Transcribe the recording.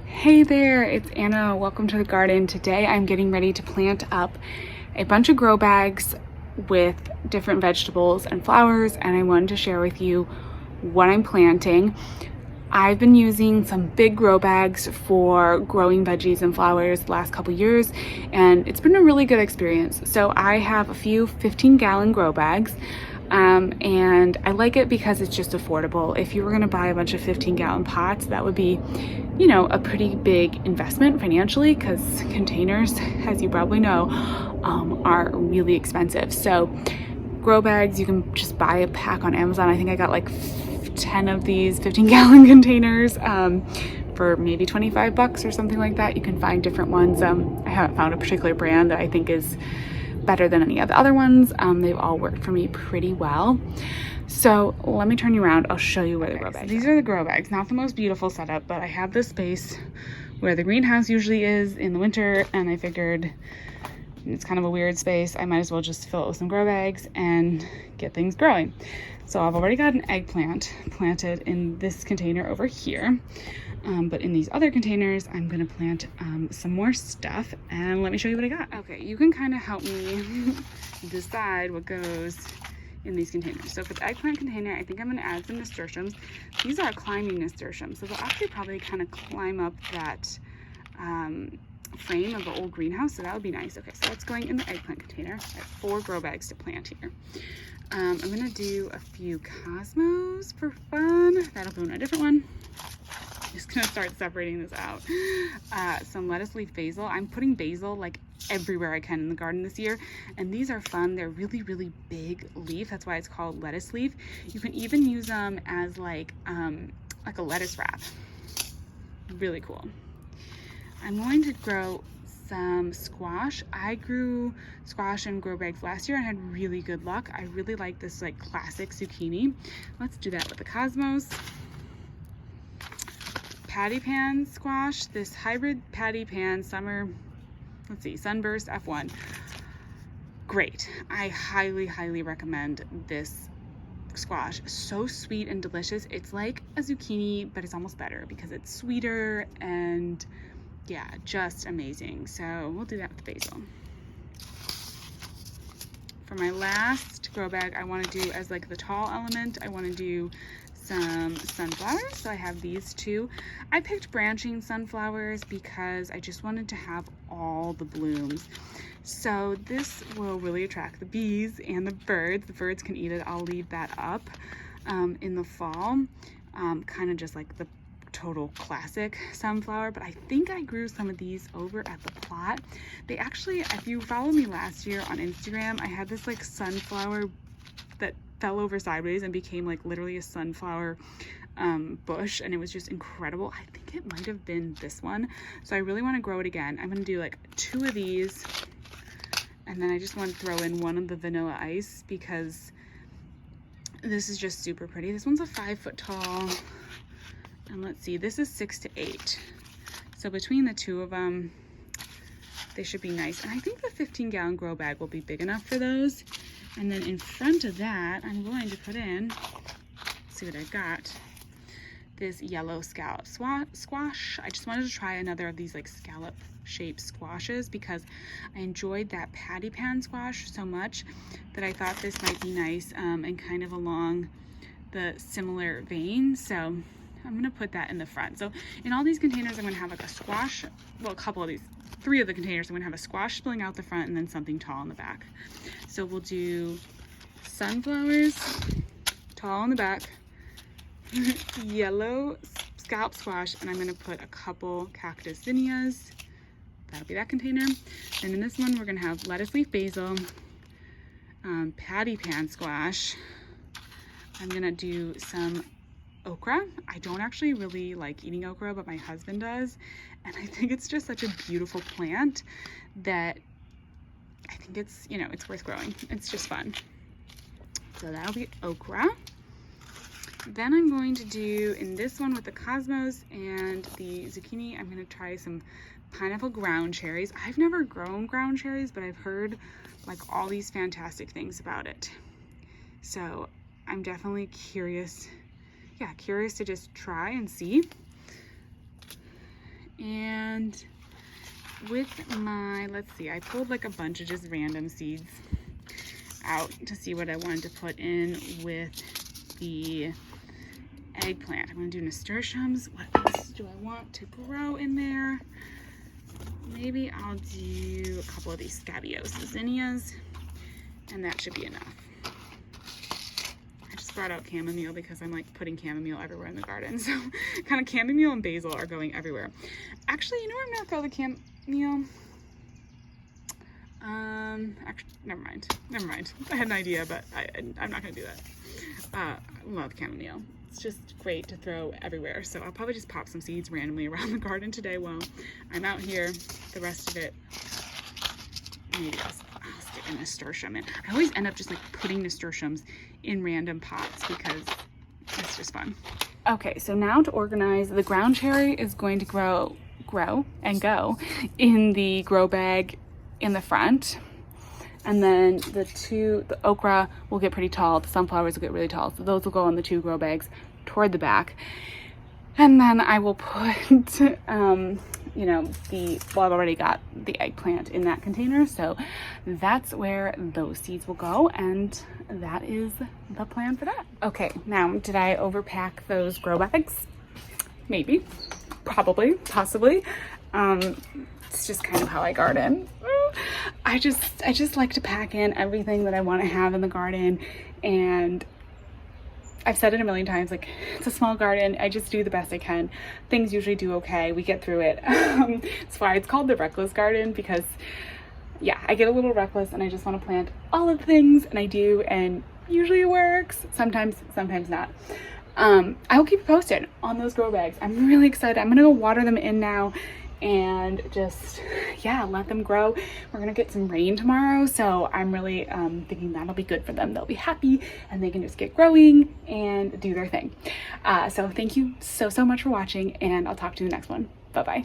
Hey there, it's Anna. Welcome to the garden. Today I'm getting ready to plant up a bunch of grow bags with different vegetables and flowers, and I wanted to share with you what I'm planting. I've been using some big grow bags for growing veggies and flowers the last couple years, and it's been a really good experience. So I have a few 15-gallon grow bags. And I like it because it's just affordable. If you were going to buy a bunch of 15-gallon pots, that would be, a pretty big investment financially, because containers, as you probably know, are really expensive. So grow bags, you can just buy a pack on Amazon. I think I got like 10 of these 15-gallon containers for maybe $25 or something like that. You can find different ones. I haven't found a particular brand that I think is better than any of the other ones. They've all worked for me pretty well. So let me turn you around. I'll show you where the grow bags are. These are the grow bags. Not the most beautiful setup, but I have this space where the greenhouse usually is in the winter, and I figured it's kind of a weird space. I might as well just fill it with some grow bags and get things growing. So I've already got an eggplant planted in this container over here. But in these other containers, I'm gonna plant some more stuff, and let me show you what I got. Okay, you can kind of help me decide what goes in these containers. So for the eggplant container, I think I'm gonna add some nasturtiums. These are climbing nasturtiums, so they'll actually probably kind of climb up that frame of the old greenhouse, so that would be nice. Okay, so that's going in the eggplant container. I have 4 grow bags to plant here. I'm gonna do a few cosmos for fun. That'll go in a different one. Just gonna start separating this out. Some lettuce leaf basil. I'm putting basil like everywhere I can in the garden this year, and these are fun. They're really, really big leaf. That's why it's called lettuce leaf. You can even use them as like a lettuce wrap. Really cool. I'm going to grow some squash. I grew squash in grow bags last year and had really good luck. I really like this like classic zucchini. Let's do that with the cosmos. Patty pan squash, this hybrid patty pan sunburst F1. Great. I highly recommend this squash. So sweet and delicious. It's like a zucchini, but it's almost better because it's sweeter, and yeah, just amazing. So we'll do that with basil. For my last grow bag, I want to do as like the tall element, I want to do some sunflowers. So I have these 2. I picked branching sunflowers because I just wanted to have all the blooms. So this will really attract the bees and the birds. The birds can eat it. I'll leave that up in the fall, kind of just like the total classic sunflower. But I think I grew some of these over at the plot. They actually, if you followed me last year on Instagram, I had this like sunflower that fell over sideways and became like literally a sunflower bush, and it was just incredible. I think it might have been this one. So I really want to grow it again. I'm going to do like 2 of these, and then I just want to throw in one of the vanilla ice because this is just super pretty. This one's a 5 foot tall, and let's see, this is 6 to 8. So between the 2 of them, they should be nice. And I think the 15-gallon grow bag will be big enough for those. And then in front of that, I'm going to put in, let's see what I got, this yellow scallop squash. I just wanted to try another of these like scallop shaped squashes because I enjoyed that patty pan squash so much that I thought this might be nice and kind of along the similar vein. So I'm gonna put that in the front. So in all these containers, I'm gonna have like a squash, well, a couple of these, 3 of the containers, I'm gonna have a squash spilling out the front and then something tall in the back. So we'll do sunflowers, tall in the back, yellow scallop squash, and I'm gonna put a couple cactus zinnias. That'll be that container. And in this one, we're gonna have lettuce leaf basil, patty pan squash. I'm gonna do some okra. I don't actually really like eating okra, but my husband does. And I think it's just such a beautiful plant that I think it's, it's worth growing. It's just fun. So that'll be okra. Then I'm going to do, in this one with the cosmos and the zucchini, I'm going to try some pineapple ground cherries. I've never grown ground cherries, but I've heard like all these fantastic things about it. So I'm definitely curious to just try and see. And with my, let's see, I pulled like a bunch of just random seeds out to see what I wanted to put in with the eggplant. I'm going to do nasturtiums. What else do I want to grow in there? Maybe I'll do a couple of these scabious zinnias, and that should be enough. I just brought out chamomile because I'm like putting chamomile everywhere in the garden. So kind of chamomile and basil are going everywhere. Actually, you know where I'm going to throw the chamomile? Actually, never mind. I had an idea, but I'm not going to do that. I love chamomile. It's just great to throw everywhere. So I'll probably just pop some seeds randomly around the garden today while I'm out here. The rest of it, maybe I'll stick a nasturtium in. I always end up just like putting nasturtiums in random pots because it's just fun. Okay, so now to organize, the ground cherry is going to grow and go in the grow bag in the front. And then the okra will get pretty tall, the sunflowers will get really tall, so those will go in the 2 grow bags toward the back. And then I will put, you know, I've already got the eggplant in that container, so that's where those seeds will go, and that is the plan for that. Okay, now, did I overpack those grow bags? Maybe, probably, possibly. It's just kind of how I garden. I just like to pack in everything that I want to have in the garden, and I've said it a million times, like, it's a small garden. I just do the best I can. Things usually do okay. We get through it. That's why it's called the reckless garden, because yeah, I get a little reckless and I just want to plant all of the things, and I do, and usually it works. Sometimes not. I will keep you posted on those grow bags. I'm really excited. I'm gonna go water them in now and just, yeah, let them grow. We're gonna get some rain tomorrow, so I'm really thinking that'll be good for them. They'll be happy and they can just get growing and do their thing. So thank you so much for watching, and I'll talk to you in the next one. Bye bye.